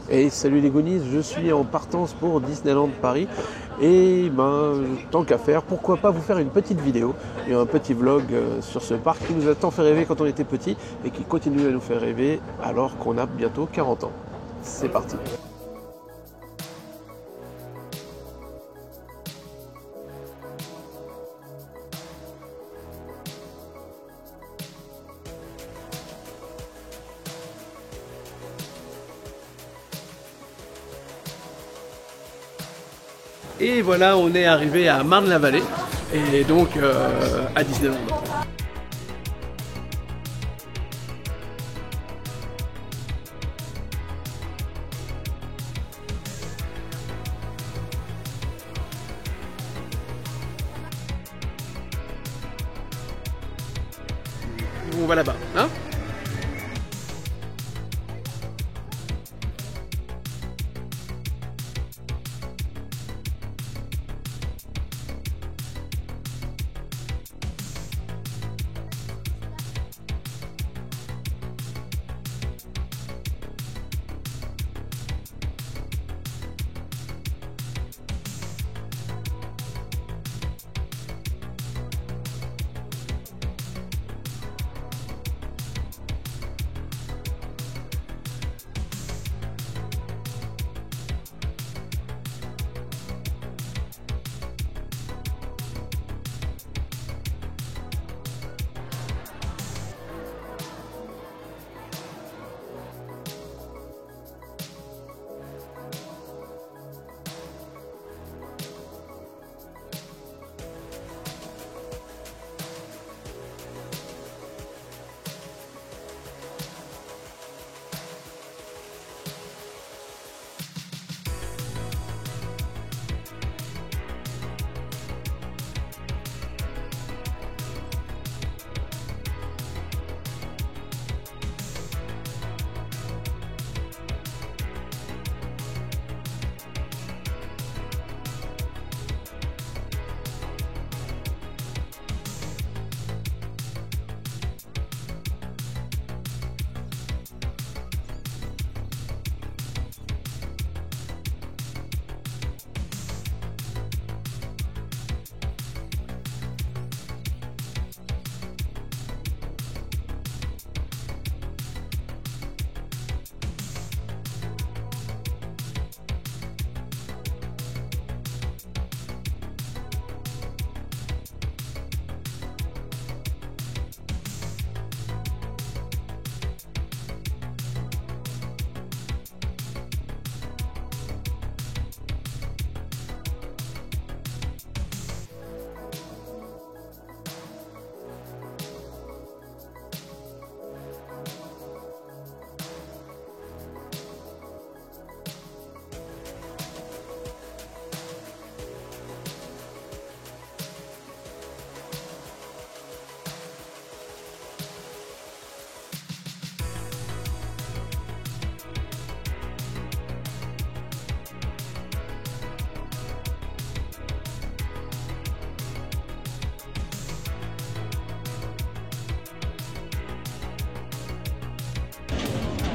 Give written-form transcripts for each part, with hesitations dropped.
Et salut les Goonies, je suis en partance pour Disneyland Paris et tant qu'à faire, pourquoi pas vous faire une petite vidéo et un petit vlog sur ce parc qui nous a tant fait rêver quand on était petit et qui continue à nous faire rêver alors qu'on a bientôt 40 ans. C'est parti. Et voilà, on est arrivé à Marne-la-Vallée et donc à Disneyland. On va là-bas, hein?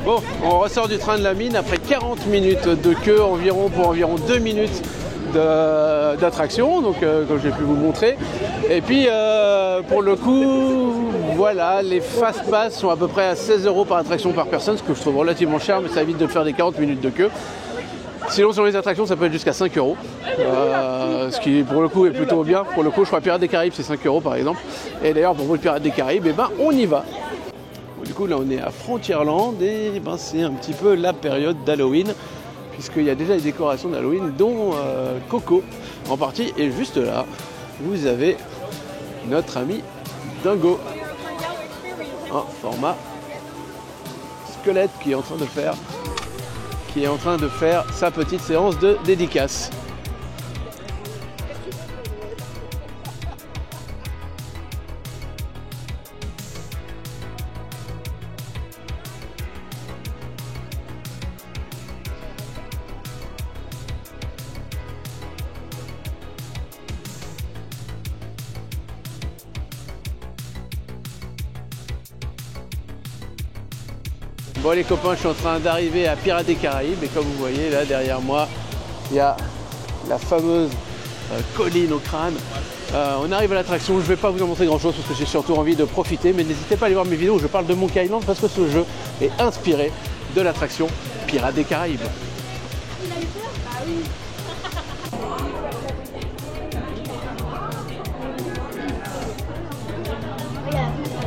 Bon, on ressort du train de la mine après 40 minutes de queue pour environ 2 minutes d'attraction, donc comme j'ai pu vous montrer. Et puis pour le coup, voilà, les fast pass sont à peu près à 16 € par attraction par personne, ce que je trouve relativement cher, mais ça évite de faire des 40 minutes de queue. Sinon sur les attractions ça peut être jusqu'à 5 €, ce qui pour le coup est plutôt bien. Pour le coup je crois Pirates des Caraïbes c'est 5 € par exemple. Et d'ailleurs pour vous le Pirates des Caraïbes, on y va. Du coup là on est à Frontierland et c'est un petit peu la période d'Halloween puisqu'il y a déjà les décorations d'Halloween dont Coco en partie. Et juste là vous avez notre ami Dingo en format squelette qui est en train de faire sa petite séance de dédicace. Bon les copains, je suis en train d'arriver à Pirates des Caraïbes et comme vous voyez là derrière moi, il y a la fameuse colline au crâne. On arrive à l'attraction, je ne vais pas vous en montrer grand chose parce que j'ai surtout envie de profiter, mais n'hésitez pas à aller voir mes vidéos où je parle de Monkey Island parce que ce jeu est inspiré de l'attraction Pirates des Caraïbes. Il a eu peur? Ah oui.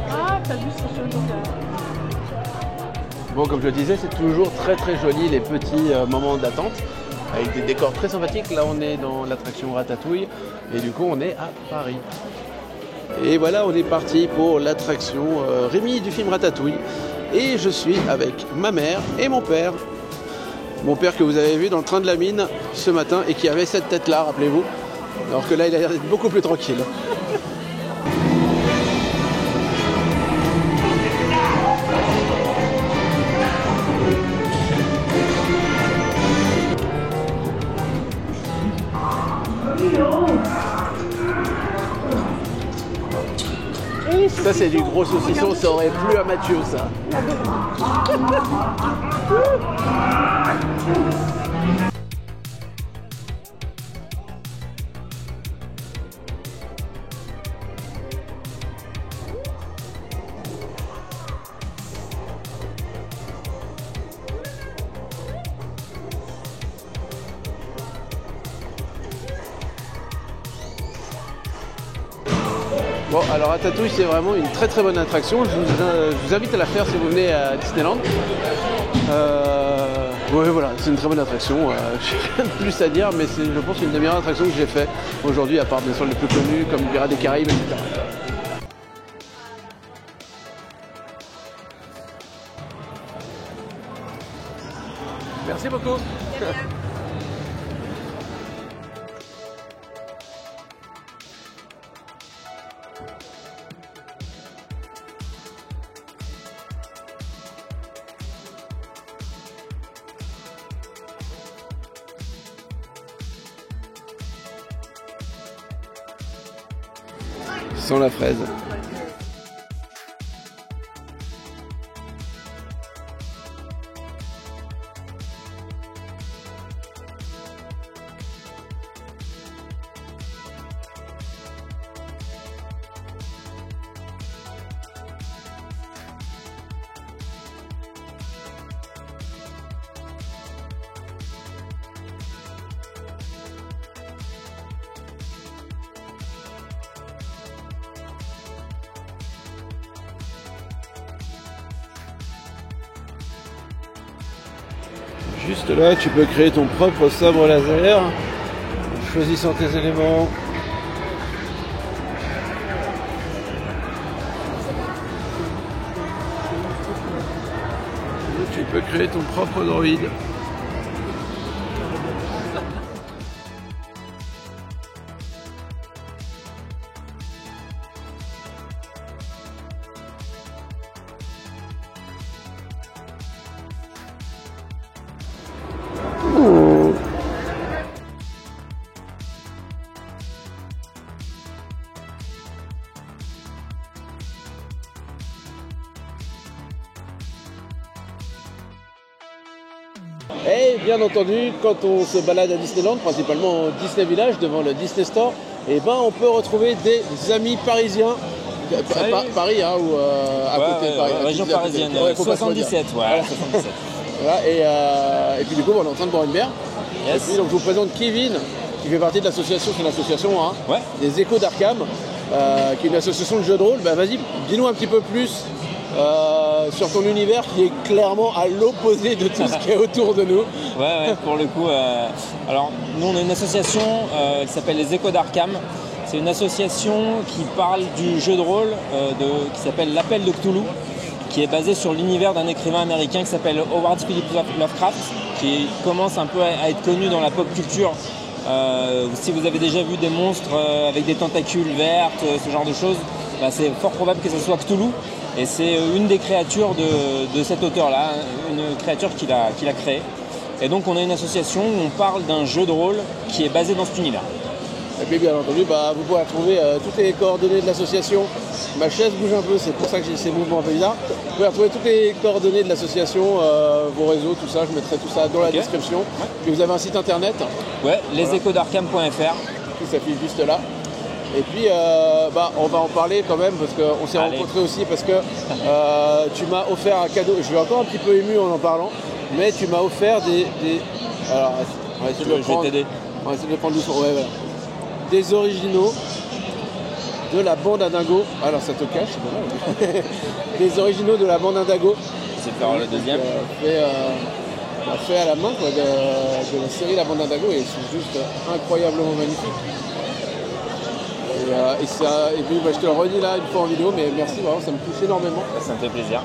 Ah, t'as vu ce joli là. Bon, comme je le disais, c'est toujours très très joli les petits moments d'attente avec des décors très sympathiques. Là, on est dans l'attraction Ratatouille et du coup, on est à Paris. Et voilà, on est parti pour l'attraction Rémi du film Ratatouille. Et je suis avec ma mère et mon père. Mon père que vous avez vu dans le train de la mine ce matin et qui avait cette tête-là, rappelez-vous. Alors que là, il a l'air d'être beaucoup plus tranquille. Ça c'est du gros saucisson, ça aurait plu à Mathieu ça. Bon, alors Ratatouille, c'est vraiment une très très bonne attraction. Je vous invite à la faire si vous venez à Disneyland. Ouais, voilà, c'est une très bonne attraction. J'ai rien de plus à dire, mais c'est, je pense, une des meilleures attractions que j'ai fait aujourd'hui, à part bien sûr les plus connus comme Pirates des Caraïbes, etc. Merci beaucoup. Sans la fraise. Juste là, tu peux créer ton propre sabre laser en choisissant tes éléments. Tu peux créer ton propre droïde. Et bien entendu, quand on se balade à Disneyland, principalement au Disney Village, devant le Disney Store, et ben on peut retrouver des amis parisiens. Paris, hein, ou à côté de Paris. Région parisienne, 77, voilà. 77. Voilà, et puis du coup, on est en train de boire une bière. Yes. Et puis donc, je vous présente Kevin, qui fait partie de l'association, c'est une association hein, ouais. des Échos d'Arkham, qui est une association de jeux de rôle. Bah, vas-y, dis-nous un petit peu plus sur ton univers qui est clairement à l'opposé de tout ce qui est autour de nous. Ouais, pour le coup. Alors, nous, on est une association qui s'appelle les Échos d'Arkham. C'est une association qui parle du jeu de rôle qui s'appelle l'Appel de Cthulhu, qui est basé sur l'univers d'un écrivain américain qui s'appelle Howard Phillips Lovecraft, qui commence un peu à être connu dans la pop culture. Si vous avez déjà vu des monstres avec des tentacules vertes, ce genre de choses, bah, c'est fort probable que ce soit Cthulhu. Et c'est une des créatures de cet auteur-là, une créature qu'il a créée. Et donc on a une association où on parle d'un jeu de rôle qui est basé dans cet univers. Et puis bien entendu, vous pourrez retrouver toutes les coordonnées de l'association. Ma chaise bouge un peu, c'est pour ça que j'ai ces mouvements un peu bizarres. Vous pouvez retrouver toutes les coordonnées de l'association, vos réseaux, tout ça, je mettrai tout ça dans la description. Puis vous avez un site internet. Ouais, lesécodarkham.fr qui s'affiche juste là. Et puis on va en parler quand même parce qu'on s'est rencontrés aussi parce que tu m'as offert un cadeau. Je suis encore un petit peu ému en parlant, mais tu m'as offert des... Alors, on va essayer de le prendre. Je vais t'aider. On va essayer de le prendre doucement. Ouais, voilà. Des originaux de la bande Indingo. Alors ça te cache, c'est dommage. Des originaux de la bande Indingo. C'est faire le deuxième. Fait à la main quoi, de la série La bande Indingo et ils sont juste incroyablement magnifiques. Et puis je te le redis là une fois en vidéo, mais merci, vraiment, ça me touche énormément. Ça me fait plaisir.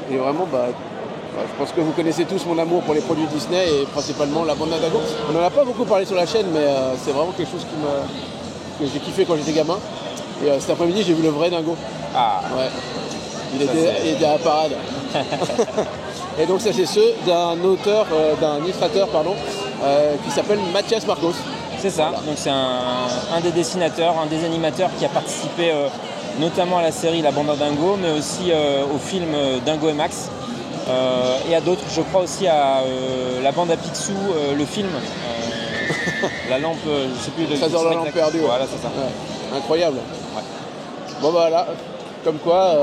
Et vraiment, je pense que vous connaissez tous mon amour pour les produits Disney et principalement la bande Indingo. On n'en a pas beaucoup parlé sur la chaîne, mais c'est vraiment quelque chose que j'ai kiffé quand j'étais gamin. Et cet après-midi, j'ai vu le vrai Dingo. Ah. Ouais. Il était à la parade. Et donc ça c'est ceux d'un illustrateur qui s'appelle Mathias Marcos. C'est ça, donc c'est un des dessinateurs, un des animateurs qui a participé notamment à la série La Bande à Dingo, mais aussi au film Dingo et Max. Et à d'autres, je crois aussi à La Bande à Picsou, le film, la lampe, je sais plus de Trésor de la lampe perdue. Voilà, c'est ça. Ouais. Incroyable. Ouais. Bon voilà, comme quoi,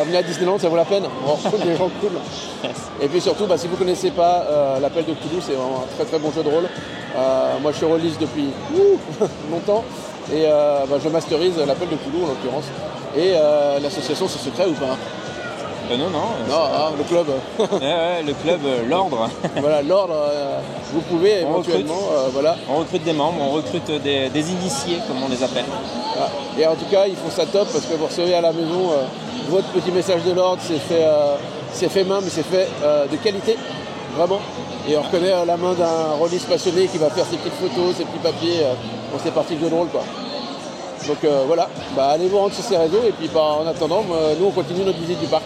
venir à Disneyland, ça vaut la peine. On rencontre des gens cool. Yes. Et puis surtout, si vous ne connaissez pas l'appel de Cthulhu, c'est vraiment un très très bon jeu de rôle. Moi je suis release depuis longtemps et je masterise l'appel de Cthulhu en l'occurrence. Et l'association, c'est secret ou pas? Non, le club. Le club, l'ordre. Voilà, l'ordre, vous pouvez éventuellement. On recrute des membres, on recrute des initiés, comme on les appelle. Et en tout cas, ils font ça top parce que vous recevez à la maison votre petit message de l'ordre, c'est fait main, mais c'est fait de qualité, vraiment. Et on reconnaît la main d'un rôliste passionné qui va faire ses petites photos, ses petits papiers. C'est parti de jeu de rôle, quoi. Donc voilà, allez vous rendre sur ces réseaux et puis en attendant, nous on continue notre visite du parc.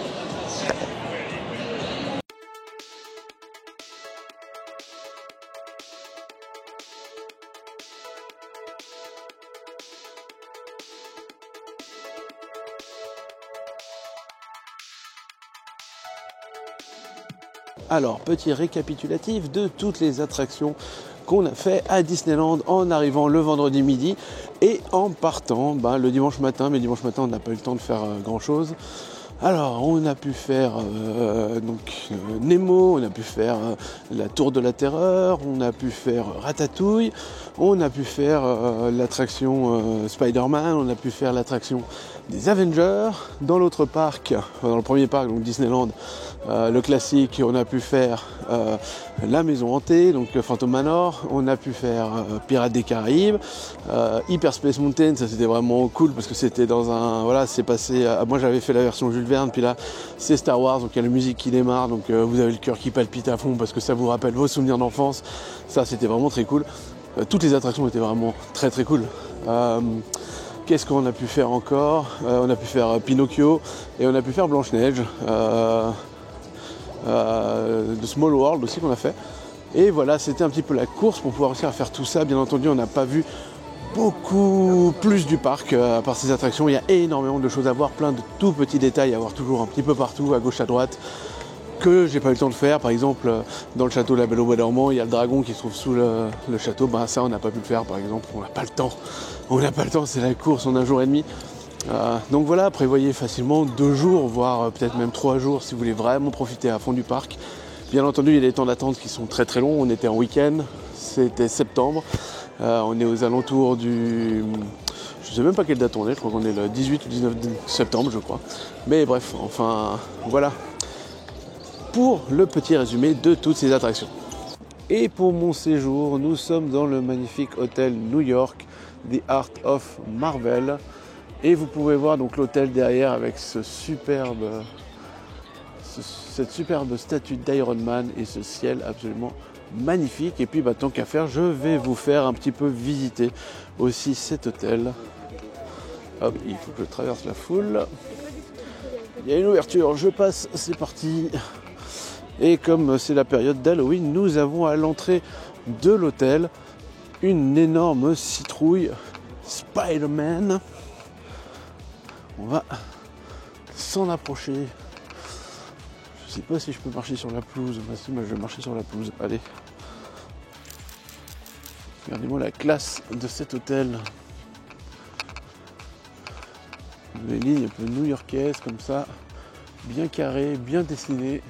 Alors, petit récapitulatif de toutes les attractions qu'on a fait à Disneyland en arrivant le vendredi midi et en partant le dimanche matin. Mais dimanche matin, on n'a pas eu le temps de faire grand chose. Alors, on a pu faire Nemo, on a pu faire la Tour de la Terreur, on a pu faire Ratatouille, on a pu faire l'attraction Spider-Man, on a pu faire l'attraction des Avengers. Dans l'autre parc, dans le premier parc, donc Disneyland, le classique, on a pu faire la Maison Hantée, donc Phantom Manor, on a pu faire Pirates des Caraïbes, Hyperspace Mountain, ça c'était vraiment cool parce que c'était dans c'est passé, moi j'avais fait la version Jules Verne, puis là c'est Star Wars, donc il y a la musique qui démarre, donc vous avez le cœur qui palpite à fond parce que ça vous rappelle vos souvenirs d'enfance, ça c'était vraiment très cool. Toutes les attractions étaient vraiment très très cool. Qu'est-ce qu'on a pu faire encore? On a pu faire Pinocchio et on a pu faire Blanche-Neige. De Small World aussi qu'on a fait. Et voilà, c'était un petit peu la course pour pouvoir réussir à faire tout ça. Bien entendu, on n'a pas vu beaucoup plus du parc à part ces attractions. Il y a énormément de choses à voir, plein de tout petits détails à voir toujours un petit peu partout, à gauche, à droite, que j'ai pas eu le temps de faire. Par exemple, dans le château de la Belle au Bois dormant, il y a le dragon qui se trouve sous le château. Ça, on n'a pas pu le faire, par exemple. On n'a pas le temps. C'est la course en un jour et demi. Donc voilà, prévoyez facilement 2 jours, voire peut-être même 3 jours si vous voulez vraiment profiter à fond du parc. Bien entendu, il y a des temps d'attente qui sont très très longs. On était en week-end, c'était septembre. On est aux alentours du... Je ne sais même pas quelle date on est, je crois qu'on est le 18 ou 19 septembre, je crois. Mais bref, enfin, voilà. Pour le petit résumé de toutes ces attractions. Et pour mon séjour, nous sommes dans le magnifique hôtel New York, The Art of Marvel. Et vous pouvez voir donc l'hôtel derrière avec cette superbe statue d'Iron Man et ce ciel absolument magnifique. Et puis tant qu'à faire, je vais vous faire un petit peu visiter aussi cet hôtel. Hop, il faut que je traverse la foule. Il y a une ouverture, je passe, c'est parti. Et comme c'est la période d'Halloween, nous avons à l'entrée de l'hôtel une énorme citrouille Spider-Man. On va s'en approcher. Je sais pas si je peux marcher sur la pelouse. Bah si, moi je vais marcher sur la pelouse. Allez. Regardez-moi la classe de cet hôtel. Les lignes un peu new-yorkaises comme ça. Bien carrées, bien dessinées.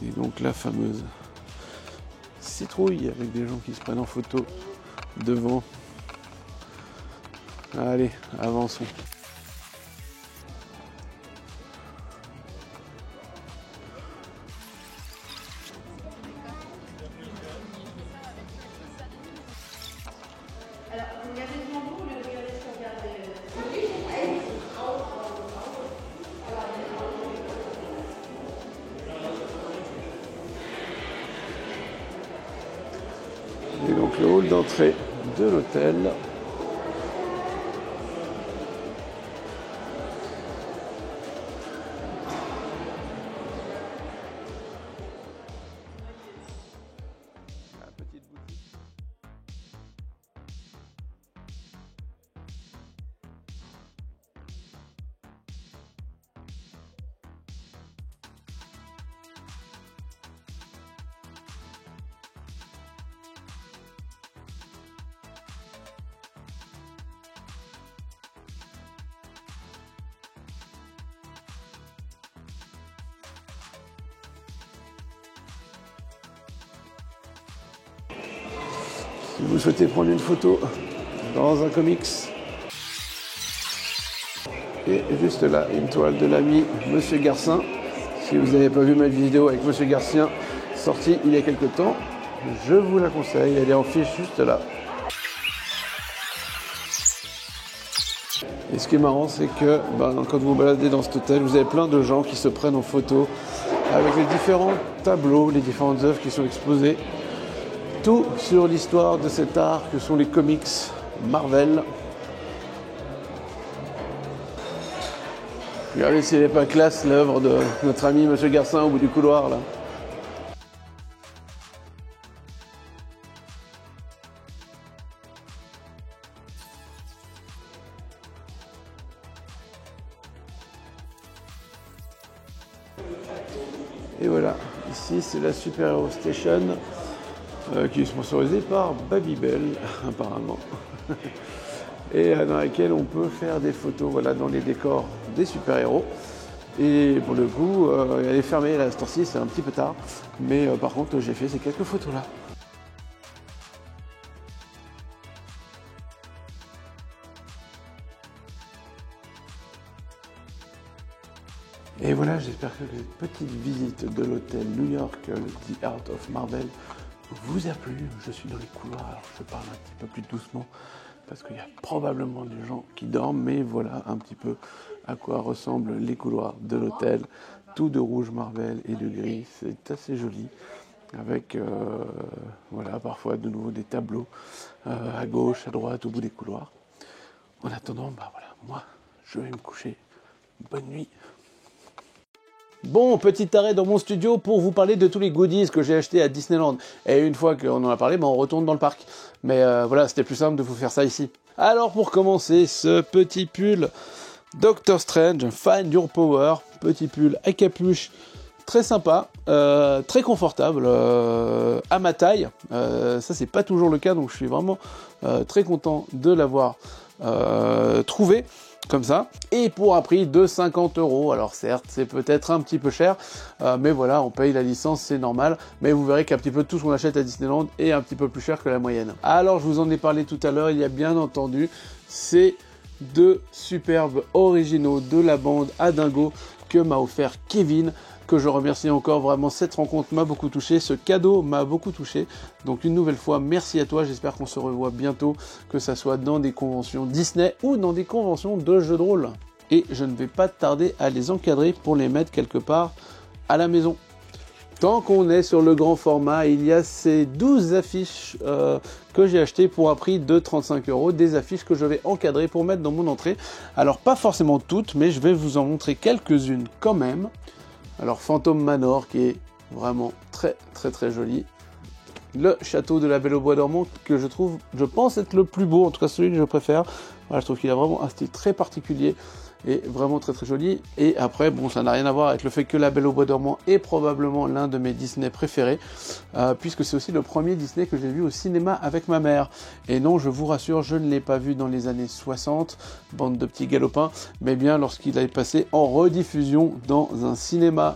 Et donc la fameuse citrouille avec des gens qui se prennent en photo devant. Allez, avançons. Et donc le hall d'entrée de l'hôtel. La petite boutique. Si vous souhaitez prendre une photo dans un comics. Et juste là, une toile de l'ami Monsieur Garcin. Si vous n'avez pas vu ma vidéo avec Monsieur Garcin, sortie il y a quelques temps, je vous la conseille. Elle est en fiche juste là. Et ce qui est marrant, c'est que quand vous vous baladez dans cet hôtel, vous avez plein de gens qui se prennent en photo avec les différents tableaux, les différentes œuvres qui sont exposées. Tout sur l'histoire de cet art que sont les comics Marvel. Regardez s'il n'est pas classe l'œuvre de notre ami Monsieur Garcin au bout du couloir là. Et voilà, ici c'est la Super Hero Station qui est sponsorisée par Babybel apparemment. Et dans laquelle on peut faire des photos voilà, dans les décors des super-héros. Et pour le coup, elle est fermée là, cette heure-ci, c'est un petit peu tard. Mais par contre, j'ai fait ces quelques photos là. Et voilà, j'espère que cette petite visite de l'hôtel New York, The Art of Marvel, vous a plu. Je suis dans les couloirs, alors je parle un petit peu plus doucement parce qu'il y a probablement des gens qui dorment, mais voilà un petit peu à quoi ressemblent les couloirs de l'hôtel. Tout de rouge Marvel et de gris, c'est assez joli, avec voilà, parfois de nouveau des tableaux à gauche, à droite, au bout des couloirs. En attendant, voilà, moi, je vais me coucher. Bonne nuit. Bon, petit arrêt dans mon studio pour vous parler de tous les goodies que j'ai achetés à Disneyland. Et une fois qu'on en a parlé, on retourne dans le parc. Mais voilà, c'était plus simple de vous faire ça ici. Alors pour commencer, ce petit pull Doctor Strange, Find Your Power. Petit pull à capuche, très sympa, très confortable, à ma taille. Ça, c'est pas toujours le cas, donc je suis vraiment très content de l'avoir trouvé. Comme ça, et pour un prix de 50 €. Alors certes, c'est peut-être un petit peu cher, mais voilà, on paye la licence, c'est normal. Mais vous verrez qu'un petit peu tout ce qu'on achète à Disneyland est un petit peu plus cher que la moyenne. Alors, je vous en ai parlé tout à l'heure, il y a bien entendu ces deux superbes originaux de la bande à Dingo que m'a offert Kevin, que je remercie encore vraiment. Cette rencontre m'a beaucoup touché, ce cadeau m'a beaucoup touché. Donc une nouvelle fois, merci à toi, j'espère qu'on se revoit bientôt, que ça soit dans des conventions Disney ou dans des conventions de jeux de rôle. Et je ne vais pas tarder à les encadrer pour les mettre quelque part à la maison. Tant qu'on est sur le grand format, il y a ces 12 affiches que j'ai achetées pour un prix de 35 €, des affiches que je vais encadrer pour mettre dans mon entrée. Alors pas forcément toutes, mais je vais vous en montrer quelques-unes quand même. Alors Phantom Manor qui est vraiment très très très joli. le château de la Belle au Bois dormant, que je pense être le plus beau, en tout cas celui que je préfère. Voilà, je trouve qu'il a vraiment un style très particulier et vraiment très très joli. Et après, bon, ça n'a rien à voir avec le fait que la Belle au Bois dormant est probablement l'un de mes Disney préférés, puisque c'est aussi le premier Disney que j'ai vu au cinéma avec ma mère. Et non, je vous rassure, je ne l'ai pas vu dans les années 60, bande de petits galopins, mais bien lorsqu'il est passé en rediffusion dans un cinéma.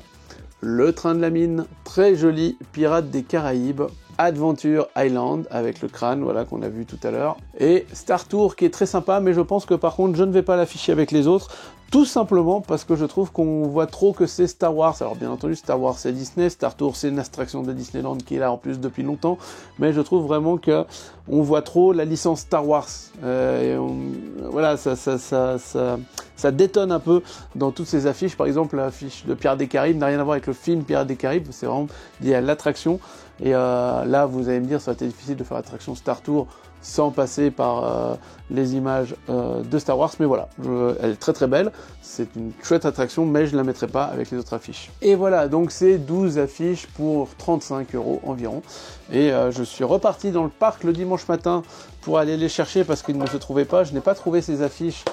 Le Train de la Mine, très joli, Pirates des Caraïbes, Adventure Island avec le crâne, voilà, qu'on a vu tout à l'heure, et Star Tour qui est très sympa, mais je pense que par contre je ne vais pas l'afficher avec les autres, tout simplement parce que je trouve qu'on voit trop que c'est Star Wars. Alors bien entendu, Star Wars c'est Disney, Star Tour c'est une abstraction de Disneyland qui est là en plus depuis longtemps, mais je trouve vraiment que on voit trop la licence Star Wars. Voilà, ça détonne un peu dans toutes ces affiches. Par exemple, l'affiche de Pirates des Caraïbes n'a rien à voir avec le film Pirates des Caraïbes, c'est vraiment lié à l'attraction. Et là, vous allez me dire, ça a été difficile de faire l'attraction Star Tour sans passer par les images de Star Wars, mais voilà, elle est très très belle, c'est une chouette attraction, mais je ne la mettrai pas avec les autres affiches. Et voilà, donc c'est 12 affiches pour 35 € environ, et je suis reparti dans le parc le dimanche matin pour aller les chercher parce qu'ils ne se trouvaient pas. Je n'ai pas trouvé ces affiches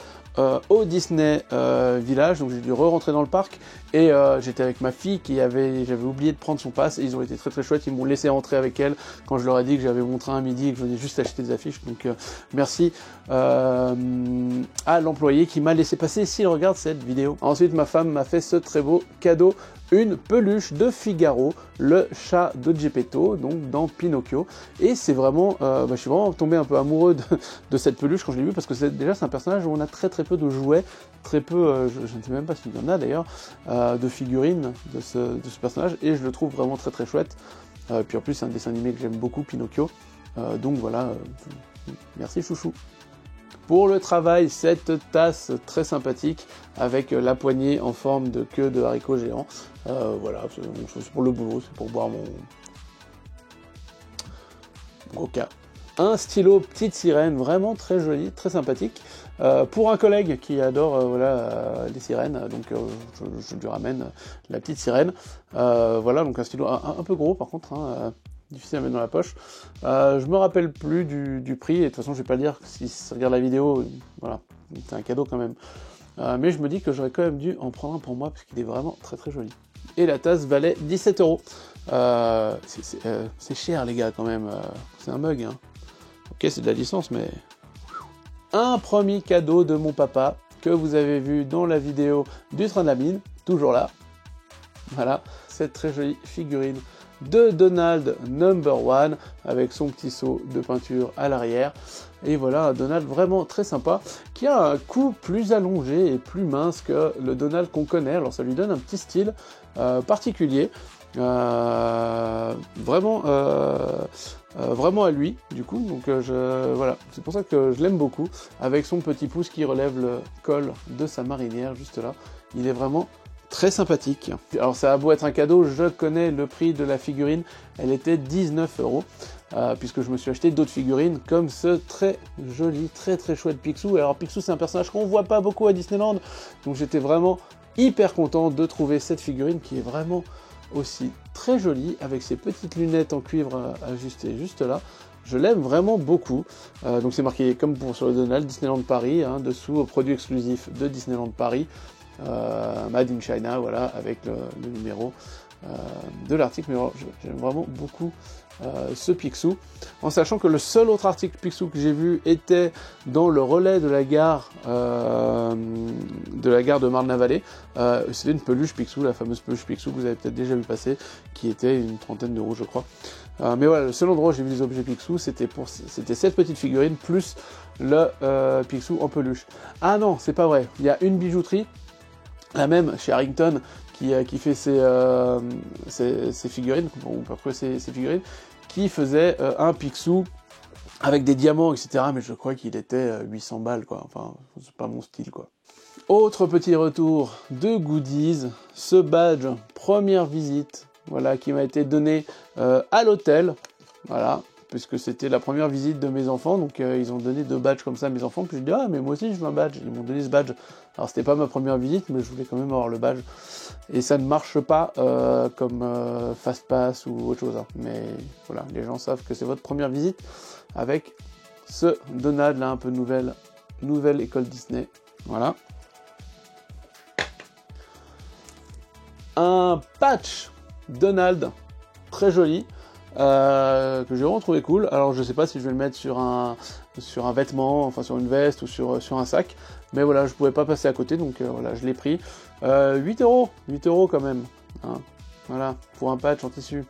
au Disney Village, donc j'ai dû re-rentrer dans le parc, et j'étais avec ma fille j'avais oublié de prendre son pass, et ils ont été très très chouettes, ils m'ont laissé rentrer avec elle quand je leur ai dit que j'avais mon train à midi et que je venais juste acheter des affiches, donc merci à l'employé qui m'a laissé passer s'il regarde cette vidéo. Ensuite, ma femme m'a fait ce très beau cadeau, une peluche de Figaro, le chat de Geppetto, donc dans Pinocchio, et c'est vraiment, je suis vraiment tombé un peu amoureux de cette peluche quand je l'ai vue, parce que c'est un personnage où on a très très peu de jouets, très peu, je ne sais même pas s'il y en a d'ailleurs, de figurines de ce personnage, et je le trouve vraiment très très chouette. Puis en plus c'est un dessin animé que j'aime beaucoup, Pinocchio, donc voilà, merci chouchou. Pour le travail, cette tasse très sympathique avec la poignée en forme de queue de haricot géant. Voilà, c'est pour le boulot, c'est pour boire mon coca. Un stylo petite sirène, vraiment très joli, très sympathique. Pour un collègue qui adore les sirènes, donc je lui ramène la petite sirène. Voilà, donc un stylo un peu gros par contre, difficile à mettre dans la poche. Je me rappelle plus du prix, et de toute façon je vais pas le dire si ça regarde la vidéo, voilà, c'est un cadeau quand même. Mais je me dis que j'aurais quand même dû en prendre un pour moi parce qu'il est vraiment très très joli. Et la tasse valait 17 €. C'est cher les gars quand même, c'est un mug, hein. Ok, c'est de la licence, mais... Un premier cadeau de mon papa, que vous avez vu dans la vidéo du Train de la Mine, toujours là. Voilà, cette très jolie figurine de Donald No.1, avec son petit seau de peinture à l'arrière. Et voilà, un Donald vraiment très sympa, qui a un cou plus allongé et plus mince que le Donald qu'on connaît. Alors ça lui donne un petit style particulier. Vraiment à lui du coup, donc voilà, c'est pour ça que je l'aime beaucoup, avec son petit pouce qui relève le col de sa marinière juste là, il est vraiment très sympathique. Alors ça a beau être un cadeau, je connais le prix de la figurine, elle était 19 €, puisque je me suis acheté d'autres figurines comme ce très joli, très très chouette Picsou. Alors Picsou c'est un personnage qu'on voit pas beaucoup à Disneyland, donc j'étais vraiment hyper content de trouver cette figurine qui est vraiment aussi très jolie, avec ses petites lunettes en cuivre ajustées juste là. Je l'aime vraiment beaucoup. Donc c'est marqué comme sur le Donald, Disneyland Paris, hein, dessous, produit exclusif de Disneyland Paris, Made in China, voilà, avec le numéro de l'article. Mais j'aime vraiment beaucoup ce Picsou, en sachant que le seul autre article Picsou que j'ai vu était dans le relais de la gare de Marne-la-Vallée. C'était une peluche Picsou, la fameuse peluche Picsou que vous avez peut-être déjà vu passer, qui était une trentaine d'euros je crois. Mais voilà, le seul endroit où j'ai vu des objets Picsou, c'était cette petite figurine plus le Picsou en peluche. Ah non, c'est pas vrai, il y a une bijouterie, la même chez Harrington, qui fait ses figurines, on peut retrouver ses figurines, qui faisait un Picsou avec des diamants, etc. Mais je crois qu'il était 800 balles, quoi. Enfin, c'est pas mon style, quoi. Autre petit retour de goodies, ce badge première visite, voilà, qui m'a été donné à l'hôtel. Voilà, puisque c'était la première visite de mes enfants, donc ils ont donné 2 badges comme ça à mes enfants, puis je dis ah mais moi aussi je veux un badge, ils m'ont donné ce badge. Alors c'était pas ma première visite, mais je voulais quand même avoir le badge, et ça ne marche pas comme Fastpass ou autre chose, hein. Mais voilà, les gens savent que c'est votre première visite avec ce Donald là, un peu nouvelle école Disney, voilà. Un patch Donald très joli, que j'ai vraiment trouvé cool. Alors je sais pas si je vais le mettre sur un vêtement, enfin sur une veste ou sur un sac, mais voilà, je pouvais pas passer à côté, donc voilà, je l'ai pris. 8 € quand même, hein. Voilà, pour un patch en tissu.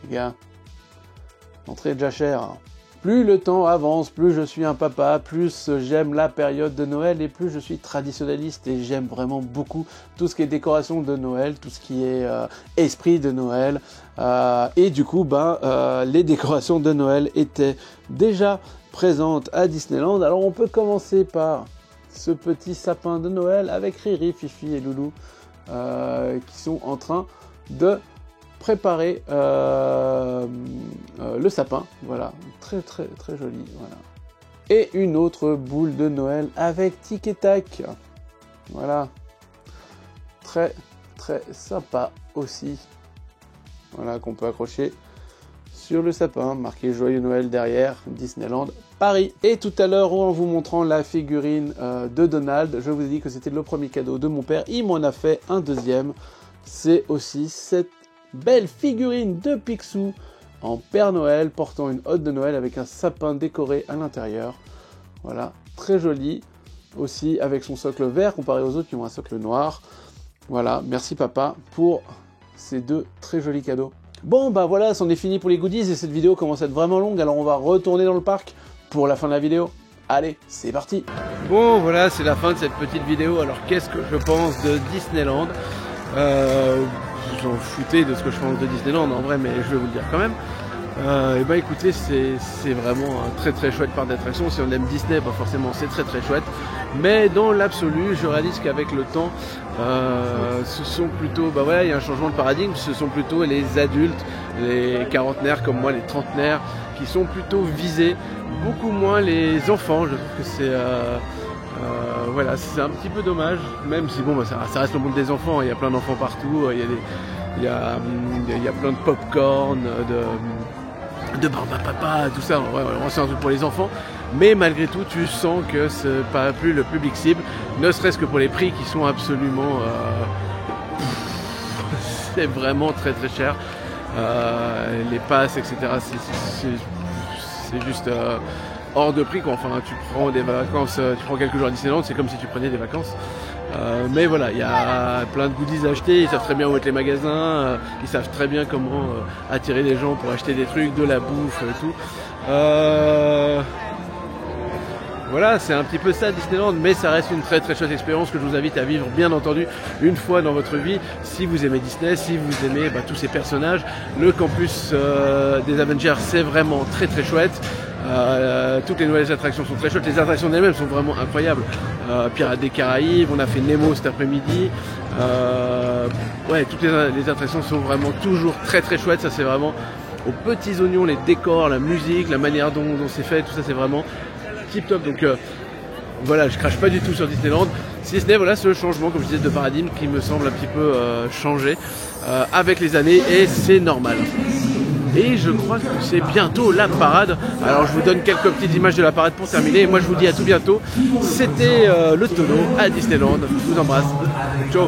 Les gars, l'entrée est déjà chère. Plus le temps avance, plus je suis un papa, plus j'aime la période de Noël et plus je suis traditionnaliste et j'aime vraiment beaucoup tout ce qui est décoration de Noël, tout ce qui est esprit de Noël. Et du coup, les décorations de Noël étaient déjà présentes à Disneyland. Alors on peut commencer par ce petit sapin de Noël avec Riri, Fifi et Loulou qui sont en train de préparer le sapin, voilà, très joli, voilà. Et une autre boule de Noël avec Tic et Tac, voilà, très sympa aussi, voilà, qu'on peut accrocher sur le sapin, marqué Joyeux Noël derrière, Disneyland Paris. Et tout à l'heure, en vous montrant la figurine de Donald, je vous ai dit que c'était le premier cadeau de mon père, il m'en a fait un deuxième, c'est aussi cette belle figurine de Picsou en Père Noël portant une hotte de Noël avec un sapin décoré à l'intérieur. Voilà, très joli aussi avec son socle vert comparé aux autres qui ont un socle noir. Voilà, merci papa pour ces 2 très jolis cadeaux. Bon voilà, c'en est fini pour les goodies et cette vidéo commence à être vraiment longue, alors on va retourner dans le parc pour la fin de la vidéo. Allez, c'est parti. Bon voilà, c'est la fin de cette petite vidéo. Alors qu'est-ce que je pense de Disneyland? J'en foutais de ce que je pense de Disneyland en vrai, mais je vais vous le dire quand même. Et écoutez, c'est vraiment un très chouette parc d'attractions. Si on aime Disney, forcément c'est très chouette. Mais dans l'absolu, je réalise qu'avec le temps, ce sont plutôt, il y a un changement de paradigme. Ce sont plutôt les adultes, les quarantenaires comme moi, les trentenaires, qui sont plutôt visés, beaucoup moins les enfants. Je trouve que c'est voilà, c'est un petit peu dommage, même si ça reste le monde des enfants, il y a plein d'enfants partout, il y a plein de popcorn, de barbe à papa, tout ça, c'est un truc pour les enfants, mais malgré tout tu sens que c'est pas plus le public cible, ne serait-ce que pour les prix qui sont absolument c'est vraiment très cher, les passes etc, c'est juste hors de prix quoi. Enfin tu prends des vacances, tu prends quelques jours à Disneyland, c'est comme si tu prenais des vacances. Mais voilà, il y a plein de goodies à acheter, ils savent très bien où être les magasins, ils savent très bien comment attirer les gens pour acheter des trucs, de la bouffe et tout. Voilà, c'est un petit peu ça Disneyland, mais ça reste une très chouette expérience que je vous invite à vivre bien entendu une fois dans votre vie, si vous aimez Disney, si vous aimez tous ces personnages. Le campus des Avengers c'est vraiment très chouette. Toutes les nouvelles attractions sont très chouettes, les attractions elles-mêmes sont vraiment incroyables. Pirates des Caraïbes, on a fait Nemo cet après-midi. Ouais, toutes les attractions sont vraiment toujours très chouettes, ça c'est vraiment aux petits oignons, les décors, la musique, la manière dont c'est fait, tout ça c'est vraiment tip top. Donc voilà, je crache pas du tout sur Disneyland, si ce n'est voilà ce changement comme je disais de paradigme qui me semble un petit peu changer avec les années, et c'est normal. Et je crois que c'est bientôt la parade. Alors je vous donne quelques petites images de la parade pour terminer. Et moi je vous dis à tout bientôt. C'était le tonneau à Disneyland. Je vous embrasse. Ciao.